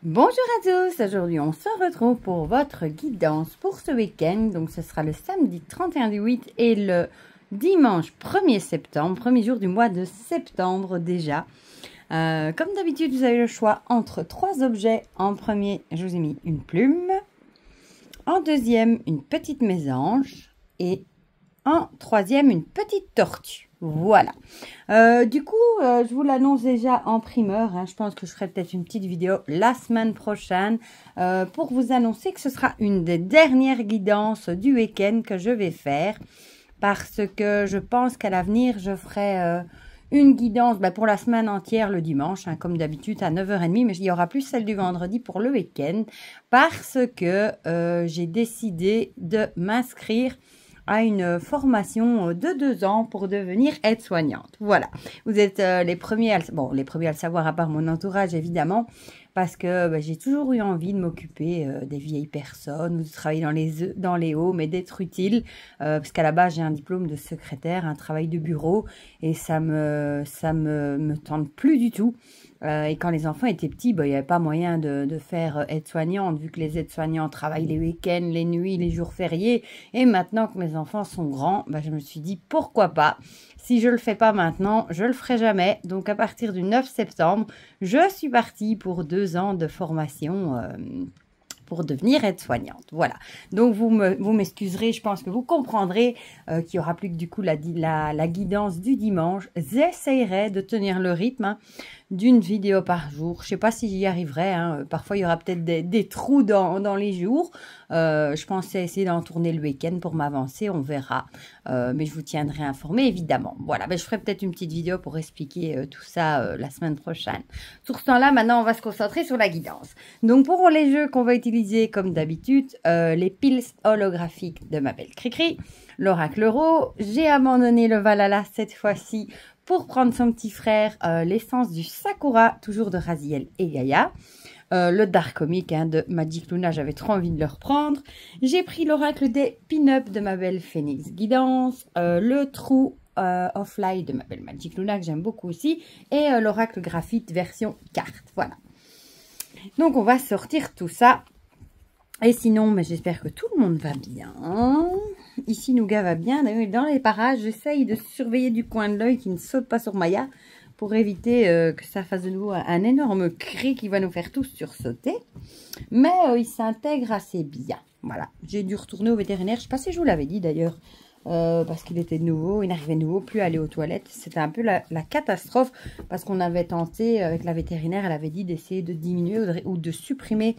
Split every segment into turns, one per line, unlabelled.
Bonjour à tous, aujourd'hui on se retrouve pour votre guidance pour ce week-end. Donc ce sera le samedi 31 du 8 et le dimanche 1er septembre, premier jour du mois de septembre déjà. Comme d'habitude vous avez le choix entre trois objets. En premier je vous ai mis une plume, en deuxième une petite mésange et en troisième une petite tortue. Voilà. Du coup, je vous l'annonce déjà en primeur. Je pense que je ferai peut-être une petite vidéo la semaine prochaine pour vous annoncer que ce sera une des dernières guidances du week-end que je vais faire. Parce que je pense qu'à l'avenir, je ferai une guidance pour la semaine entière le dimanche, comme d'habitude à 9h30. Mais il y aura plus celle du vendredi pour le week-end. Parce que j'ai décidé de m'inscrire à une formation de 2 ans pour devenir aide-soignante. Voilà, vous êtes les premiers à le savoir à part mon entourage évidemment, parce que j'ai toujours eu envie de m'occuper des vieilles personnes, de travailler dans les homes et d'être utile, parce qu'à la base j'ai un diplôme de secrétaire, un travail de bureau, et ça me tente plus du tout. Et quand les enfants étaient petits, il n'y avait pas moyen de faire aide-soignante, vu que les aides-soignants travaillent les week-ends, les nuits, les jours fériés. Et maintenant que mes enfants sont grands, je me suis dit pourquoi pas. Si je ne le fais pas maintenant, je ne le ferai jamais. Donc à partir du 9 septembre, je suis partie pour 2 ans de formation pour devenir aide-soignante. Voilà. Donc, vous m'excuserez, je pense que vous comprendrez qu'il n'y aura plus que du coup la guidance du dimanche. J'essayerai de tenir le rythme d'une vidéo par jour. Je ne sais pas si j'y arriverai. Parfois, il y aura peut-être des trous dans les jours. Je pensais essayer d'en tourner le week-end pour m'avancer. On verra. Mais je vous tiendrai informé, évidemment. Voilà. Je ferai peut-être une petite vidéo pour expliquer tout ça la semaine prochaine. Sur ce temps-là, maintenant, on va se concentrer sur la guidance. Donc, pour les jeux qu'on va utiliser comme d'habitude, les piles holographiques de ma belle Cricri, l'oracle euro. J'ai abandonné le Valhalla cette fois-ci pour prendre son petit frère, l'essence du Sakura, toujours de Raziel et Gaïa. Le Dark Comic de Magic Luna, j'avais trop envie de le reprendre. J'ai pris l'oracle des pin-up de ma belle Phoenix Guidance, le True of Light de ma belle Magic Luna, que j'aime beaucoup aussi, et l'oracle graphite version carte. Voilà. Donc, on va sortir tout ça. Et sinon, j'espère que tout le monde va bien. Ici, Nougat va bien. D'ailleurs, dans les parages, j'essaye de surveiller du coin de l'œil qu'il ne saute pas sur Maya pour éviter que ça fasse de nouveau un énorme cri qui va nous faire tous sursauter. Mais il s'intègre assez bien. Voilà. J'ai dû retourner au vétérinaire. Je ne sais pas si je vous l'avais dit d'ailleurs. Parce qu'il était nouveau, il n'arrivait nouveau plus à aller aux toilettes. C'était un peu la catastrophe parce qu'on avait tenté avec la vétérinaire, elle avait dit d'essayer de diminuer ou de supprimer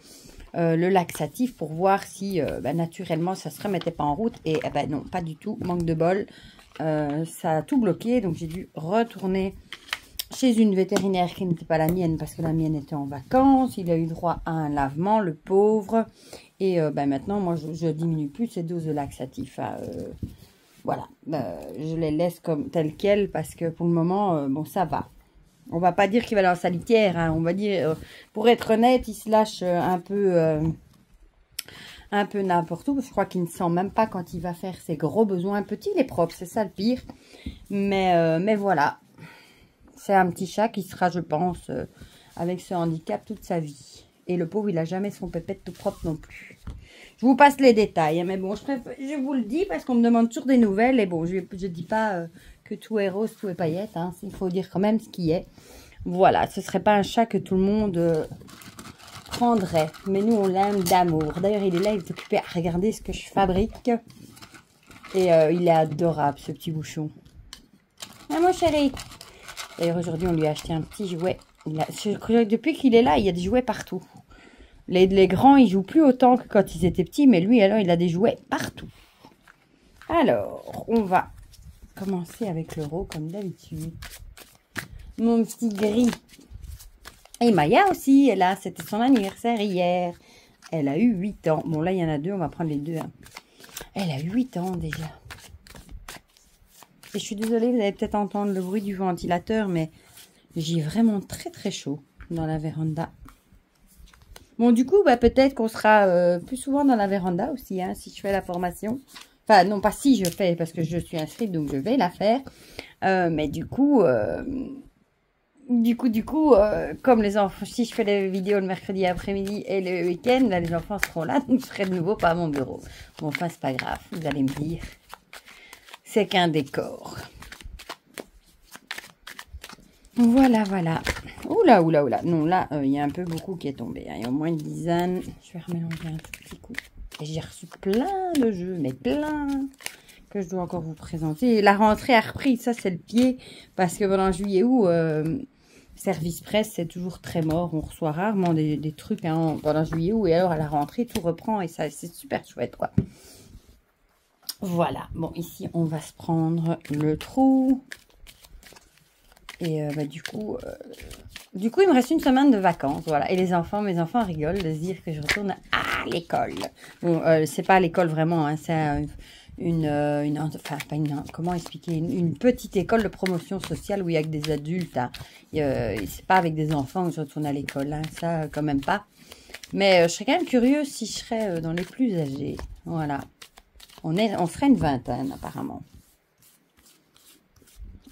le laxatif pour voir si naturellement ça se remettait pas en route. Et non, pas du tout, manque de bol. Ça a tout bloqué, donc j'ai dû retourner chez une vétérinaire qui n'était pas la mienne parce que la mienne était en vacances. Il a eu droit à un lavement, le pauvre. Et maintenant, moi, je diminue plus ces doses de laxatif. Voilà, je les laisse comme telles quelles parce que pour le moment, ça va. On va pas dire qu'il va dans sa litière, on va dire, pour être honnête, il se lâche un peu n'importe où. Je crois qu'il ne sent même pas quand il va faire ses gros besoins. Petit, il est propre, c'est ça le pire. Mais voilà, c'est un petit chat qui sera, je pense, avec ce handicap toute sa vie. Et le pauvre, il n'a jamais son pépette tout propre non plus. Je vous passe les détails, mais bon, je vous le dis parce qu'on me demande toujours des nouvelles. Et bon, je ne dis pas que tout est rose, tout est paillettes. Il faut dire quand même ce qui est. Voilà, ce ne serait pas un chat que tout le monde prendrait. Mais nous, on l'aime d'amour. D'ailleurs, il est là, il est occupé à regarder ce que je fabrique. Et il est adorable, ce petit bouchon. Ah, mon chéri. D'ailleurs, aujourd'hui, on lui a acheté un petit jouet. Depuis qu'il est là, il y a des jouets partout. Les grands, ils jouent plus autant que quand ils étaient petits, mais lui, alors, il a des jouets partout. Alors, on va commencer avec l'euro, comme d'habitude. Mon petit gris. Et Maya aussi, c'était son anniversaire hier. Elle a eu 8 ans. Bon, là, il y en a 2, on va prendre les 2. Elle a eu 8 ans déjà. Et je suis désolée, vous allez peut-être entendre le bruit du ventilateur, mais j'ai vraiment très très chaud dans la véranda. Bon, du coup, peut-être qu'on sera plus souvent dans la véranda aussi, si je fais la formation. Enfin, non, pas si je fais, parce que je suis inscrite, donc je vais la faire. Mais du coup, comme les enfants, si je fais les vidéos le mercredi après-midi et le week-end, là, les enfants seront là, donc je serai de nouveau pas à mon bureau. Bon, enfin, c'est pas grave, vous allez me dire. C'est qu'un décor. Voilà, voilà. Oula, oula, oula. Non, là, il y a un peu beaucoup qui est tombé. Hein. Il y a au moins une dizaine. Je vais remélanger un tout petit coup. Et j'ai reçu plein de jeux, mais plein, que je dois encore vous présenter. La rentrée a repris, ça c'est le pied, parce que pendant juillet-août, Service Presse, c'est toujours très mort. On reçoit rarement des trucs hein, pendant juillet-août. Et alors, à la rentrée, tout reprend et ça, c'est super chouette, quoi. Voilà. Bon, ici, on va se prendre le trou. Et du coup, il me reste une semaine de vacances, voilà. Et mes enfants rigolent de se dire que je retourne à l'école. Bon, c'est pas à l'école vraiment, hein, c'est comment expliquer, une petite école de promotion sociale où il y a que des adultes. Hein. C'est pas avec des enfants que je retourne à l'école, hein, ça quand même pas. Mais je serais quand même curieuse si je serais dans les plus âgés. Voilà, on serait une vingtaine apparemment.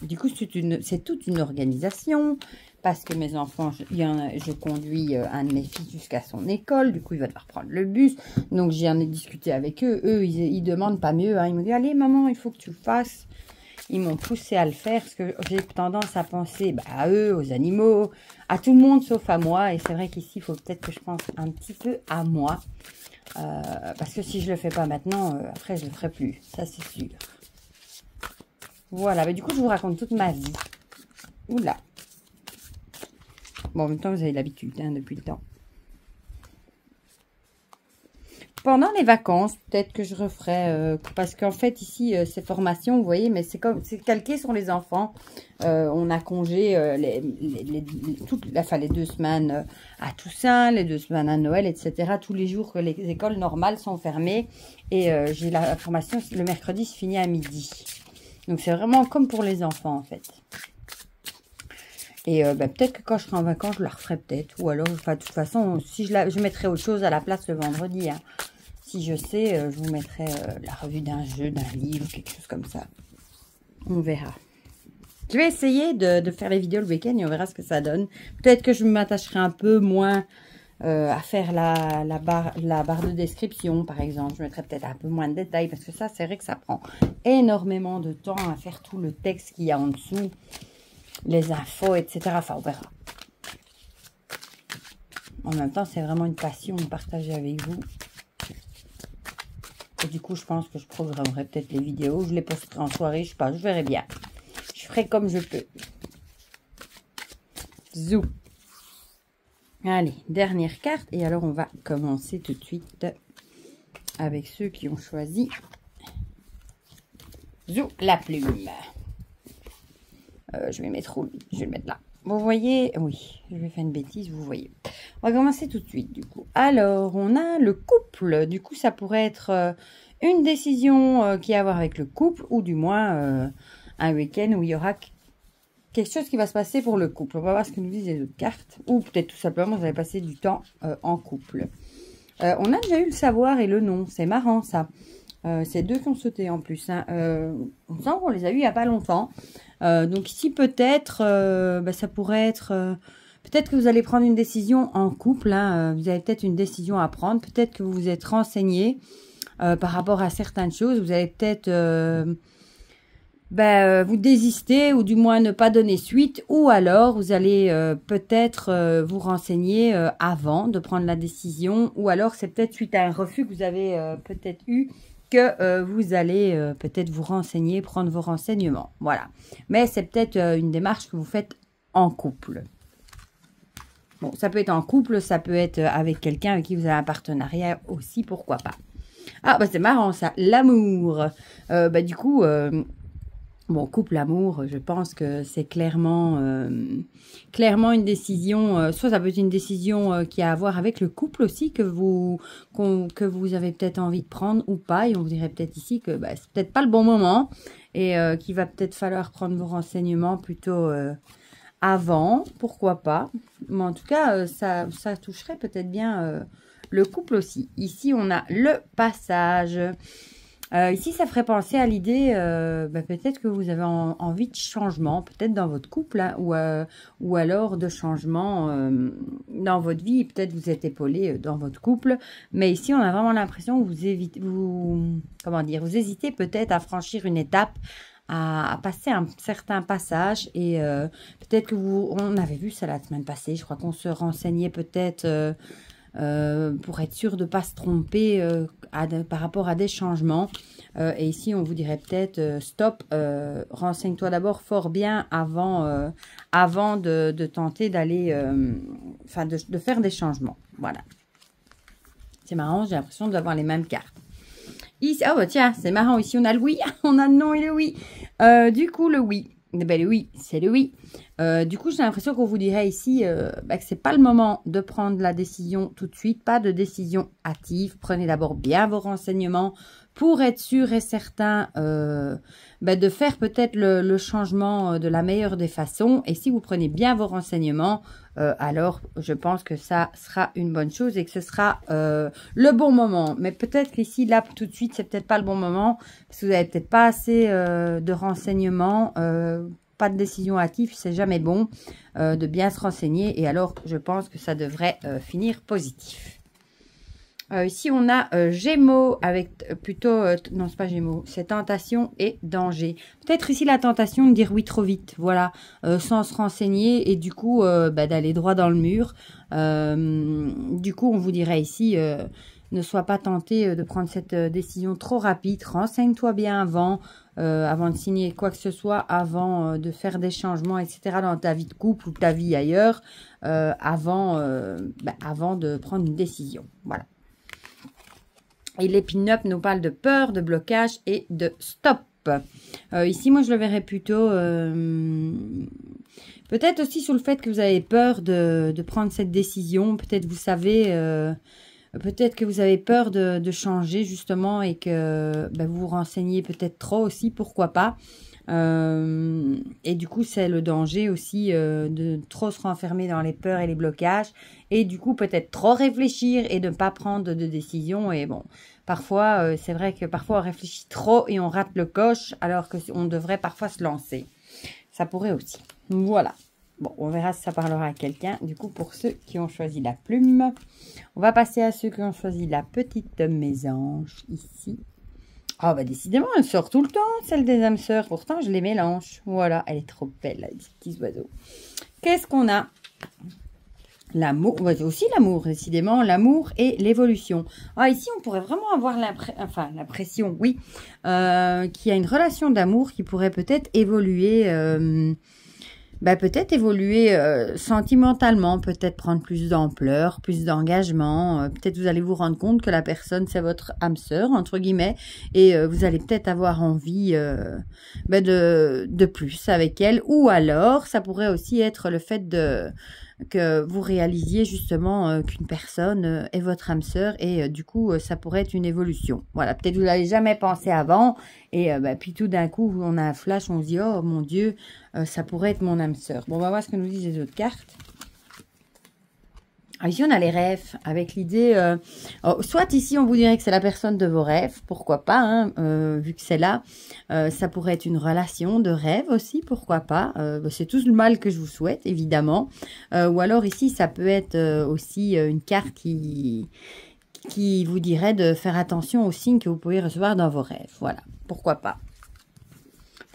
Du coup, c'est toute une organisation parce que mes enfants, je conduis un de mes fils jusqu'à son école. Du coup, il va devoir prendre le bus. Donc, j'en ai discuté avec eux. Eux, ils demandent pas mieux. Hein. Ils m'ont dit, allez, maman, il faut que tu le fasses. Ils m'ont poussé à le faire parce que j'ai tendance à penser à eux, aux animaux, à tout le monde sauf à moi. Et c'est vrai qu'ici, il faut peut-être que je pense un petit peu à moi. Parce que si je le fais pas maintenant, après, je le ferai plus. Ça, c'est sûr. Voilà, mais du coup, je vous raconte toute ma vie. Oula. Bon, en même temps, vous avez l'habitude, hein, depuis le temps. Pendant les vacances, peut-être que je referai, parce qu'en fait, ici, ces formations, vous voyez, mais c'est calqué sur les enfants. On a congé les 2 semaines à Toussaint, les 2 semaines à Noël, etc. Tous les jours que les écoles normales sont fermées. Et j'ai la formation, le mercredi, se finit à midi. Donc, c'est vraiment comme pour les enfants, en fait. Et peut-être que quand je serai en vacances, je la referai peut-être. Ou alors, enfin, de toute façon, si je mettrai autre chose à la place le vendredi. Hein. Si je sais, je vous mettrai la revue d'un jeu, d'un livre, quelque chose comme ça. On verra. Je vais essayer de faire les vidéos le week-end et on verra ce que ça donne. Peut-être que je m'attacherai un peu moins à faire la barre de description, par exemple. Je mettrai peut-être un peu moins de détails parce que ça, c'est vrai que ça prend énormément de temps à faire tout le texte qu'il y a en dessous, les infos, etc. Enfin, on verra. En même temps, c'est vraiment une passion de partager avec vous. Et du coup, je pense que je programmerai peut-être les vidéos. Je les posterai en soirée, je sais pas, je verrai bien. Je ferai comme je peux. Zou. Allez, dernière carte. Et alors, on va commencer tout de suite avec ceux qui ont choisi. Zou, la plume. Je vais mettre où? Je vais le mettre là. Vous voyez? Oui, je vais faire une bêtise, vous voyez. On va commencer tout de suite, du coup. Alors, on a le couple. Du coup, ça pourrait être une décision qui a à voir avec le couple, ou du moins un week-end où il y aura quelque chose qui va se passer pour le couple. On va voir ce que nous disent les autres cartes. Ou peut-être tout simplement, vous allez passer du temps en couple. On a déjà eu le savoir et le nom. C'est marrant, ça. C'est deux qui ont sauté en plus. Hein. On sent qu'on les a eu il n'y a pas longtemps. Donc ici, peut-être, ça pourrait être... peut-être que vous allez prendre une décision en couple. Hein. Vous avez peut-être une décision à prendre. Peut-être que vous vous êtes renseigné par rapport à certaines choses. Vous allez peut-être... vous désister ou du moins ne pas donner suite. Ou alors, vous allez peut-être vous renseigner avant de prendre la décision. Ou alors, c'est peut-être suite à un refus que vous avez peut-être eu que vous allez peut-être vous renseigner, prendre vos renseignements. Voilà. Mais c'est peut-être une démarche que vous faites en couple. Bon, ça peut être en couple, ça peut être avec quelqu'un avec qui vous avez un partenariat aussi, pourquoi pas. Ah, c'est marrant ça, l'amour. Du coup, bon, couple, amour, je pense que c'est clairement une décision, soit ça peut être une décision qui a à voir avec le couple aussi, que vous avez peut-être envie de prendre ou pas, et on vous dirait peut-être ici que c'est peut-être pas le bon moment, et qu'il va peut-être falloir prendre vos renseignements plutôt avant, pourquoi pas. Mais en tout cas, ça toucherait peut-être bien le couple aussi. Ici, on a le passage. Ici, ça ferait penser à l'idée, peut-être que vous avez envie de changement, peut-être dans votre couple, hein, ou alors de changement dans votre vie. Peut-être vous êtes épaulé dans votre couple, mais ici, on a vraiment l'impression que vous hésitez peut-être à franchir une étape, à passer un certain passage, et peut-être que on avait vu ça la semaine passée. Je crois qu'on se renseignait peut-être. Pour être sûr de ne pas se tromper par rapport à des changements. Et ici, on vous dirait peut-être, stop, renseigne-toi d'abord fort bien avant de tenter d'aller, de faire des changements. Voilà. C'est marrant, j'ai l'impression d'avoir les mêmes cartes. Ici, oh bah tiens, c'est marrant, ici on a le oui, on a le non et le oui. Du coup, le oui. Ben, le oui, c'est le oui. Du coup, j'ai l'impression qu'on vous dirait ici que c'est pas le moment de prendre la décision tout de suite, pas de décision hâtive. Prenez d'abord bien vos renseignements pour être sûr et certain de faire peut-être le changement de la meilleure des façons. Et si vous prenez bien vos renseignements, alors je pense que ça sera une bonne chose et que ce sera le bon moment. Mais peut-être qu'ici, là, tout de suite, c'est peut-être pas le bon moment parce que vous n'avez peut-être pas assez de renseignements. Pas de décision hâtive, c'est jamais bon de bien se renseigner. Et alors, je pense que ça devrait finir positif. Ici, on a Gémeaux avec plutôt... non, c'est pas Gémeaux, c'est tentation et danger. Peut-être ici la tentation de dire oui trop vite, voilà, sans se renseigner et du coup d'aller droit dans le mur. Du coup, on vous dirait ici... ne sois pas tenté de prendre cette décision trop rapide. Renseigne-toi bien avant de signer quoi que ce soit, avant de faire des changements, etc. dans ta vie de couple ou ta vie ailleurs, avant de prendre une décision. Voilà. Et les pin-up nous parlent de peur, de blocage et de stop. Ici, moi, je le verrais plutôt... peut-être aussi sur le fait que vous avez peur de prendre cette décision. Peut-être vous savez... peut-être que vous avez peur de changer justement et que vous vous renseignez peut-être trop aussi, pourquoi pas. Et du coup, c'est le danger aussi de trop se renfermer dans les peurs et les blocages. Et du coup, peut-être trop réfléchir et de ne pas prendre de décision. Et bon, parfois, c'est vrai que parfois on réfléchit trop et on rate le coche alors qu'on devrait parfois se lancer. Ça pourrait aussi. Voilà. Bon, on verra si ça parlera à quelqu'un. Du coup, pour ceux qui ont choisi la plume, on va passer à ceux qui ont choisi la petite mésange ici. Ah, bah décidément, elle sort tout le temps, celle des âmes sœurs. Pourtant, je les mélange. Voilà, elle est trop belle, là, ces petits oiseaux. Qu'est-ce qu'on a? L'amour, aussi l'amour, décidément, l'amour et l'évolution. Ah, ici, on pourrait vraiment avoir l'impression, oui, qu'il y a une relation d'amour qui pourrait peut-être évoluer... peut-être évoluer sentimentalement, peut-être prendre plus d'ampleur, plus d'engagement. Peut-être vous allez vous rendre compte que la personne, c'est votre âme sœur, entre guillemets, et vous allez peut-être avoir envie de plus avec elle. Ou alors, ça pourrait aussi être le fait que vous réalisiez justement qu'une personne est votre âme sœur et du coup, ça pourrait être une évolution. Voilà, peut-être vous n'avez jamais pensé avant et puis tout d'un coup, on a un flash, on se dit « Oh mon Dieu, ça pourrait être mon âme sœur. » Bon, on va voir ce que nous disent les autres cartes. Ici, on a les rêves, avec l'idée, soit ici, on vous dirait que c'est la personne de vos rêves, pourquoi pas, hein, vu que c'est là. Ça pourrait être une relation de rêve aussi, pourquoi pas. C'est tout le mal que je vous souhaite, évidemment. Ou alors ici, ça peut être aussi une carte qui vous dirait de faire attention aux signes que vous pouvez recevoir dans vos rêves. Voilà, pourquoi pas.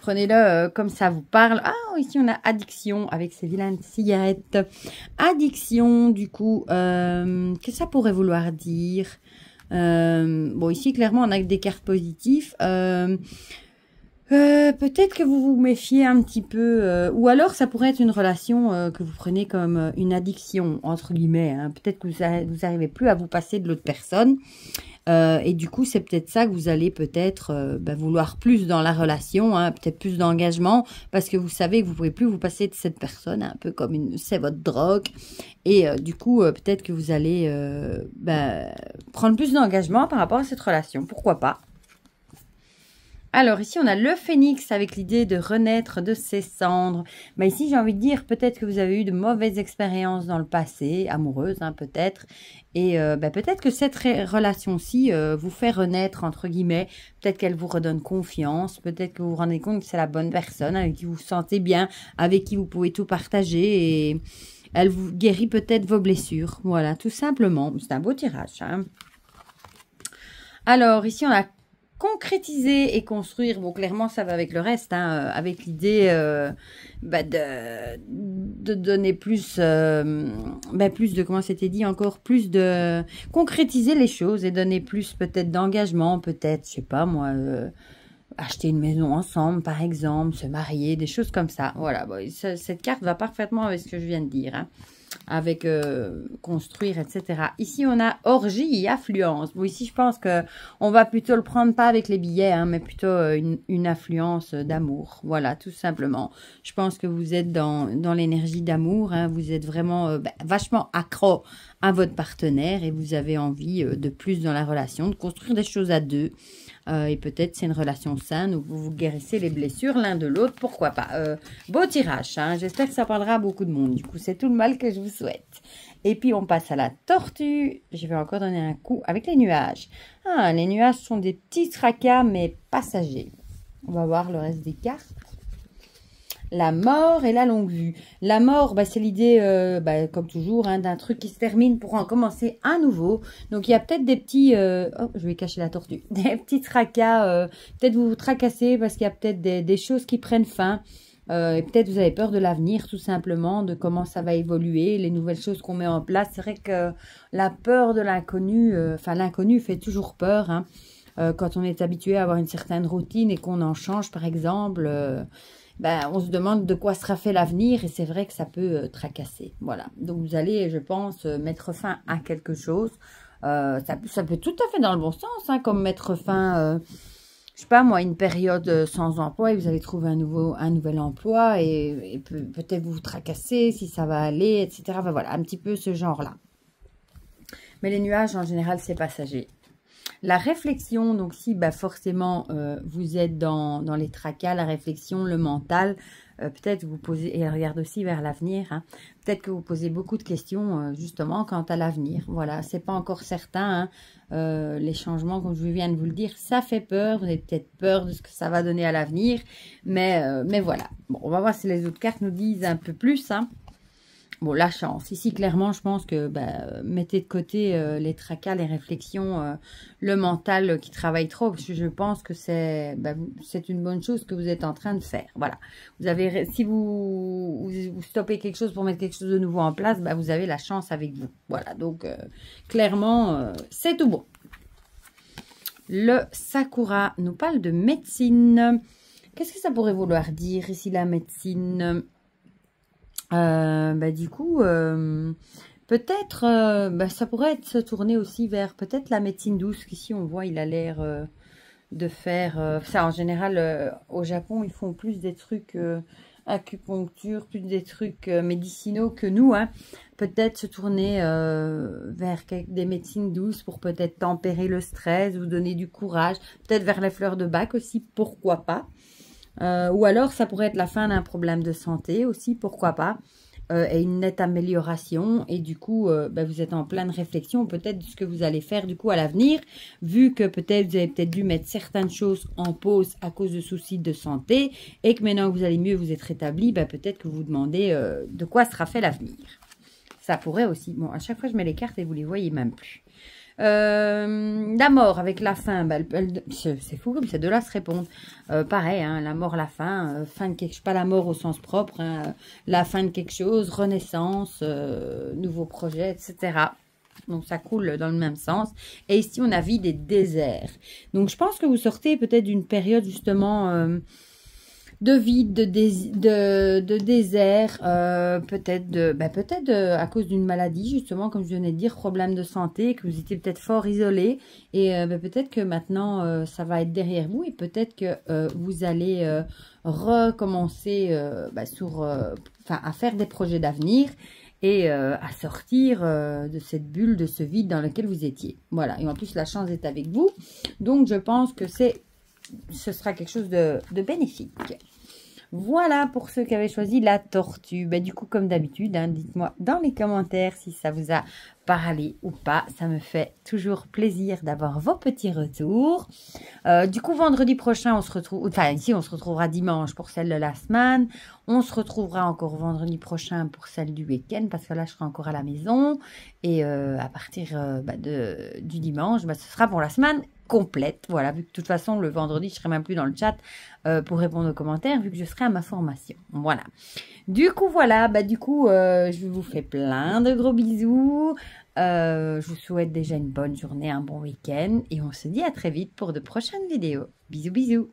Prenez-le comme ça vous parle. Ah, ici, on a addiction avec ces vilaines cigarettes. Addiction, du coup, que ça pourrait vouloir dire? Bon, ici, clairement, on a que des cartes positives. Peut-être que vous vous méfiez un petit peu. Ou alors, ça pourrait être une relation que vous prenez comme une addiction, entre guillemets. Hein. Peut-être que vous n'arrivez plus à vous passer de l'autre personne. Et du coup, c'est peut-être ça que vous allez peut-être vouloir plus dans la relation, hein, peut-être plus d'engagement, parce que vous savez que vous ne pouvez plus vous passer de cette personne, un peu comme c'est votre drogue. Et du coup, peut-être que vous allez prendre plus d'engagement par rapport à cette relation. Pourquoi pas? Alors ici, on a le phénix avec l'idée de renaître de ses cendres. Mais ici, j'ai envie de dire peut-être que vous avez eu de mauvaises expériences dans le passé, amoureuses hein, peut-être. Et peut-être que cette relation-ci vous fait renaître, entre guillemets. Peut-être qu'elle vous redonne confiance. Peut-être que vous vous rendez compte que c'est la bonne personne avec qui vous vous sentez bien, avec qui vous pouvez tout partager. Et elle vous guérit peut-être vos blessures. Voilà, tout simplement. C'est un beau tirage. Hein. Alors ici, on a concrétiser et construire, bon clairement ça va avec le reste, hein, avec l'idée de donner plus, plus de, comment c'était dit encore, plus de concrétiser les choses et donner plus peut-être d'engagement, peut-être, je sais pas moi, acheter une maison ensemble par exemple, se marier, des choses comme ça, voilà, bon, cette carte va parfaitement avec ce que je viens de dire, hein. Avec construire, etc. Ici, on a orgie et affluence. Bon, ici, je pense que on va plutôt le prendre pas avec les billets, hein, mais plutôt une affluence d'amour. Voilà, tout simplement. Je pense que vous êtes dans l'énergie d'amour. Hein, vous êtes vraiment vachement accro à votre partenaire et vous avez envie de plus dans la relation, de construire des choses à deux. Et peut-être c'est une relation saine où vous vous guérissez les blessures l'un de l'autre, pourquoi pas. Beau tirage, hein, j'espère que ça parlera à beaucoup de monde. Du coup, c'est tout le mal que je vous souhaite. Et puis, on passe à la tortue. Je vais encore donner un coup avec les nuages. Ah, les nuages sont des petits tracas, mais passagers. On va voir le reste des cartes. La mort et la longue vue. La mort, c'est l'idée, comme toujours, hein, d'un truc qui se termine pour en commencer un nouveau. Donc, il y a peut-être des petits... oh, je vais cacher la tortue. Des petits tracas. Peut-être vous vous tracassez parce qu'il y a peut-être des choses qui prennent fin. Et peut-être vous avez peur de l'avenir, tout simplement, de comment ça va évoluer, les nouvelles choses qu'on met en place. C'est vrai que la peur de l'inconnu, l'inconnu fait toujours peur, hein. Quand on est habitué à avoir une certaine routine et qu'on en change, par exemple... on se demande de quoi sera fait l'avenir et c'est vrai que ça peut tracasser. Voilà. Donc, vous allez, je pense, mettre fin à quelque chose. Ça peut tout à fait dans le bon sens, hein, comme mettre fin, je sais pas moi, une période sans emploi et vous allez trouver un nouvel emploi et peut-être vous tracassez si ça va aller, etc. Voilà, un petit peu ce genre-là. Mais les nuages, en général, c'est passager. La réflexion, donc si forcément vous êtes dans les tracas, la réflexion, le mental, peut-être vous posez, et regarde aussi vers l'avenir, hein, peut-être que vous posez beaucoup de questions justement quant à l'avenir. Voilà, c'est pas encore certain, hein, les changements, comme je viens de vous le dire, ça fait peur, vous avez peut-être peur de ce que ça va donner à l'avenir, mais voilà. Bon, on va voir si les autres cartes nous disent un peu plus, hein. Bon, la chance. Ici, clairement, je pense que mettez de côté les tracas, les réflexions, le mental qui travaille trop. Parce que je pense que c'est une bonne chose que vous êtes en train de faire. Voilà. Si vous stoppez quelque chose pour mettre quelque chose de nouveau en place, vous avez la chance avec vous. Voilà. Donc, clairement, c'est tout bon. Le Sakura nous parle de médecine. Qu'est-ce que ça pourrait vouloir dire ici, la médecine ? Du coup, peut-être, ça pourrait se tourner aussi vers peut-être la médecine douce, qu'ici on voit, il a l'air de faire, ça en général, au Japon, ils font plus des trucs acupuncture, plus des trucs médicinaux que nous, hein. Peut-être se tourner vers des médecines douces pour peut-être tempérer le stress, vous donner du courage, peut-être vers les fleurs de bac aussi, pourquoi pas. Ou alors, ça pourrait être la fin d'un problème de santé aussi, pourquoi pas, et une nette amélioration. Et du coup, vous êtes en pleine réflexion peut-être de ce que vous allez faire du coup à l'avenir, vu que peut-être vous avez peut-être dû mettre certaines choses en pause à cause de soucis de santé, et que maintenant que vous allez mieux, vous êtes rétabli, peut-être que vous vous demandez de quoi sera fait l'avenir. Ça pourrait aussi, bon, à chaque fois je mets les cartes et vous les voyez même plus. La mort avec la fin, c'est fou comme ces deux-là se répondent. Pareil, hein, la mort, la fin, fin de quelque chose, pas la mort au sens propre, hein, la fin de quelque chose, renaissance, nouveau projet, etc. Donc ça coule dans le même sens. Et ici, on a vie des déserts. Donc je pense que vous sortez peut-être d'une période justement de vide, de désert, peut-être à cause d'une maladie, justement, comme je venais de dire, problème de santé, que vous étiez peut-être fort isolé, et peut-être que maintenant, ça va être derrière vous, et peut-être que vous allez recommencer à faire des projets d'avenir, et à sortir de cette bulle, de ce vide dans lequel vous étiez. Voilà, et en plus, la chance est avec vous, donc je pense que c'est ce sera quelque chose de bénéfique. Voilà pour ceux qui avaient choisi la tortue. Ben, du coup, comme d'habitude, hein, dites-moi dans les commentaires si ça vous a parlé ou pas. Ça me fait toujours plaisir d'avoir vos petits retours. Du coup, vendredi prochain, on se retrouve... Enfin, ici, on se retrouvera dimanche pour celle de la semaine. On se retrouvera encore vendredi prochain pour celle du week-end parce que là, je serai encore à la maison. Et à partir du dimanche, ce sera pour la semaine complète. Voilà, vu que de toute façon, le vendredi, je ne serai même plus dans le chat pour répondre aux commentaires, vu que je serai à ma formation. Voilà. Du coup, voilà, je vous fais plein de gros bisous. Je vous souhaite déjà une bonne journée, un bon week-end. Et on se dit à très vite pour de prochaines vidéos. Bisous, bisous.